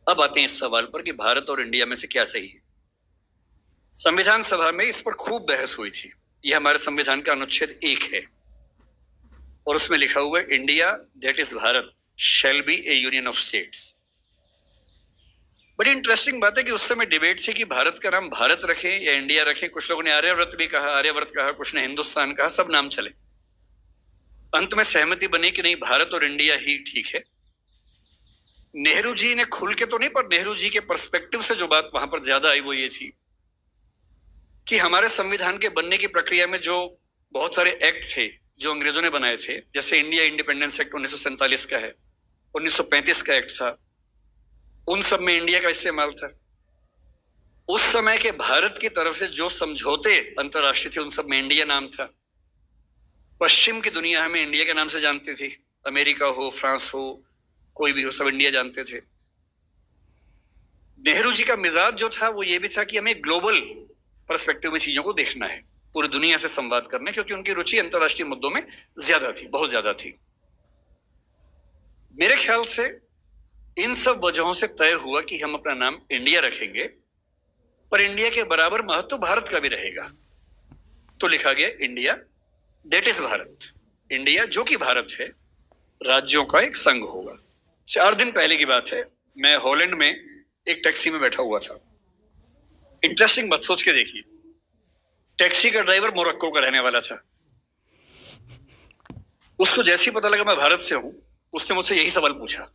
अब आते हैं इस सवाल पर कि भारत और इंडिया में से क्या सही है। संविधान सभा में इस पर खूब बहस हुई थी। यह हमारे संविधान का अनुच्छेद 1 है और उसमें लिखा हुआ है India that is Bharat shall be A union of states. बड़ी इंटरेस्टिंग बात है कि उस समय डिबेट थी कि भारत का नाम भारत रखें या इंडिया रखें। कुछ लोगों ने आर्यव्रत भी कहा, आर्यव्रत कहा, कुछ ने हिंदुस्तान कहा, सब नाम चले। अंत में सहमति बनी कि नहीं, भारत और इंडिया ही ठीक है। नेहरू जी ने खुल के तो नहीं, पर नेहरू जी के पर्सपेक्टिव से जो बात वहां पर ज्यादा आई वो ये थी कि हमारे संविधान के बनने की प्रक्रिया में जो बहुत सारे एक्ट थे जो अंग्रेजों ने बनाए थे, जैसे इंडिया इंडिपेंडेंस एक्ट 1947 का है, 1935 का एक्ट था, उन सब में इंडिया का इस्तेमाल था। उस समय के भारत की तरफ से जो समझौते अंतरराष्ट्रीय थे उन सब में इंडिया नाम था। पश्चिम की दुनिया हमें इंडिया के नाम से जानती थी, अमेरिका हो, फ्रांस हो, कोई भी हो, सब इंडिया जानते थे। नेहरू जी का मिजाज जो था वो ये भी था कि हमें ग्लोबल पर्सपेक्टिव में चीजों को देखना है, पूरी दुनिया से संवाद करने, क्योंकि उनकी रुचि अंतरराष्ट्रीय मुद्दों में ज्यादा थी, बहुत ज्यादा थी। मेरे ख्याल से इन सब वजहों से तय हुआ कि हम अपना नाम इंडिया रखेंगे, पर इंडिया के बराबर महत्व भारत का भी रहेगा। तो लिखा गया India that is Bharat. India जो कि भारत है, राज्यों का एक संघ होगा। 4 दिन पहले की बात है, मैं हॉलैंड में एक टैक्सी में बैठा हुआ था। इंटरेस्टिंग बात सोच के देखिए, टैक्सी का ड्राइवर मोरक्को का रहने वाला था। उसको जैसे ही पता लगा मैं भारत से हूं, उसने मुझसे यही सवाल पूछा।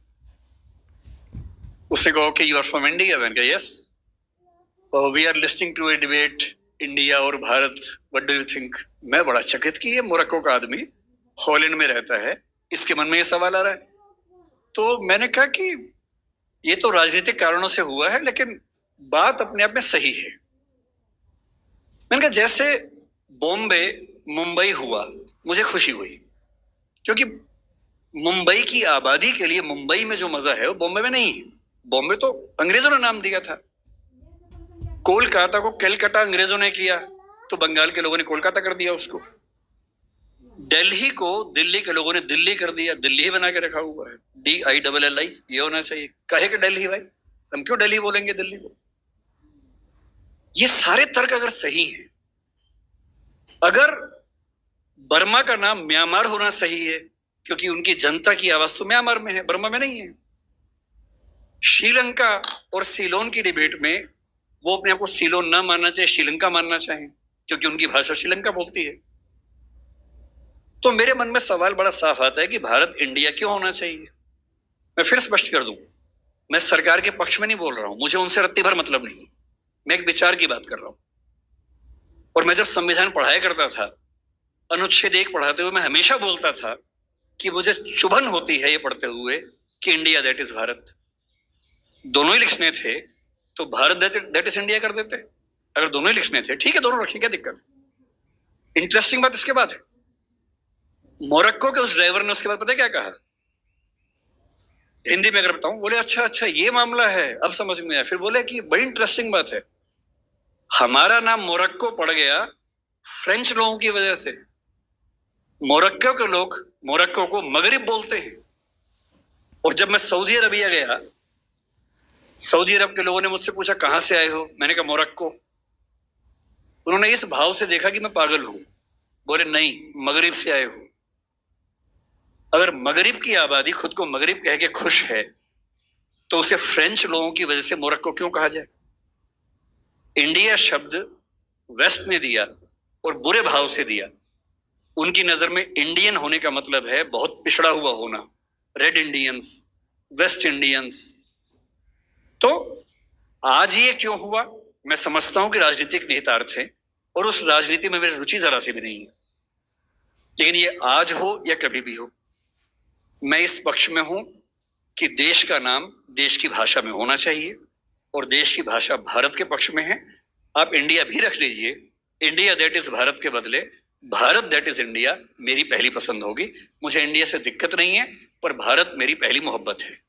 उसने कहा कि यू आर फ्रॉम इंडिया? मैंने कहा yes. We are listening to a debate India और Bharat, what do you think? मैं बड़ा चकित कि ये मोरक्को का आदमी हॉलैंड में रहता है, इसके मन में ये सवाल आ रहा है। तो मैंने कहा कि ये तो राजनीतिक कारणों से हुआ है, लेकिन बात अपने आप में सही है। मैंने कहा जैसे बॉम्बे मुंबई हुआ, मुझे खुशी हुई, क्योंकि मुंबई की आबादी के लिए मुंबई में जो मजा है वो बॉम्बे में नहीं है। बॉम्बे तो अंग्रेजों ने नाम दिया था। कोलकाता को कलकत्ता अंग्रेजों ने किया, तो बंगाल के लोगों ने कोलकाता कर दिया उसको। दिल्ली को दिल्ली के लोगों ने दिल्ली कर दिया, दिल्ली ही बना के रखा हुआ है, DILLI, ये होना चाहिए। कहे कि दिल्ली भाई, हम क्यों दिल्ली बोलेंगे दिल्ली को? ये सारे तर्क अगर सही हैं, अगर बर्मा का नाम म्यांमार होना सही है क्योंकि उनकी जनता की आवाज तो म्यांमार में है, बर्मा में नहीं है। श्रीलंका और सीलोन की डिबेट में वो अपने आप को सीलोन ना मानना चाहे, श्रीलंका मानना चाहे, क्योंकि उनकी भाषा श्रीलंका बोलती है। तो मेरे मन में सवाल बड़ा साफ आता है कि भारत इंडिया क्यों होना चाहिए। मैं फिर स्पष्ट कर दूं, मैं सरकार के पक्ष में नहीं बोल रहा हूं, मुझे उनसे रत्ती भर मतलब नहीं, मैं एक विचार की बात कर रहा हूं। और मैं जब संविधान पढ़ाया करता था, अनुच्छेद 1 पढ़ाते हुए मैं हमेशा बोलता था कि मुझे चुभन होती है ये पढ़ते हुए कि इंडिया दैट इज भारत। दोनों ही लिखने थे तो भारत दैट इज इंडिया कर देते। अगर दोनों ही लिखने थे, ठीक है, दोनों रखें, क्या दिक्कत है? इंटरेस्टिंग बात इसके बाद है, मोरक्को के उस ड्राइवर ने उसके बाद पता है क्या कहा? हिंदी में अगर बताऊं, बोले अच्छा अच्छा ये मामला है, अब समझ में आया। फिर बोले कि बड़ी इंटरेस्टिंग बात है, हमारा नाम मोरक्को पड़ गया फ्रेंच लोगों की वजह से। मोरक्को के लोग मोरक्को को मगरिब बोलते हैं। और जब मैं सऊदी अरबिया गया, सऊदी अरब के लोगों ने मुझसे पूछा कहां से आए हो, मैंने कहा मोरक्को। उन्होंने इस भाव से देखा कि मैं पागल हूं। बोले नहीं, मगरिब से आए हो। अगर मगरिब की आबादी खुद को मगरिब कह के खुश है, तो उसे फ्रेंच लोगों की वजह से मोरक्को क्यों कहा जाए? इंडिया शब्द वेस्ट ने दिया और बुरे भाव से दिया। उनकी नजर में इंडियन होने का मतलब है बहुत पिछड़ा हुआ होना, रेड इंडियंस, वेस्ट इंडियंस। तो आज ये क्यों हुआ? मैं समझता हूं कि राजनीतिक निहितार्थ है और उस राजनीति में मेरी रुचि जरा सी भी नहीं है, लेकिन ये आज हो या कभी भी हो, मैं इस पक्ष में हूं कि देश का नाम देश की भाषा में होना चाहिए और देश की भाषा भारत के पक्ष में है। आप इंडिया भी रख लीजिए, इंडिया दैट इज भारत के बदले भारत दैट इज इंडिया मेरी पहली पसंद होगी। मुझे इंडिया से दिक्कत नहीं है, पर भारत मेरी पहली मोहब्बत है।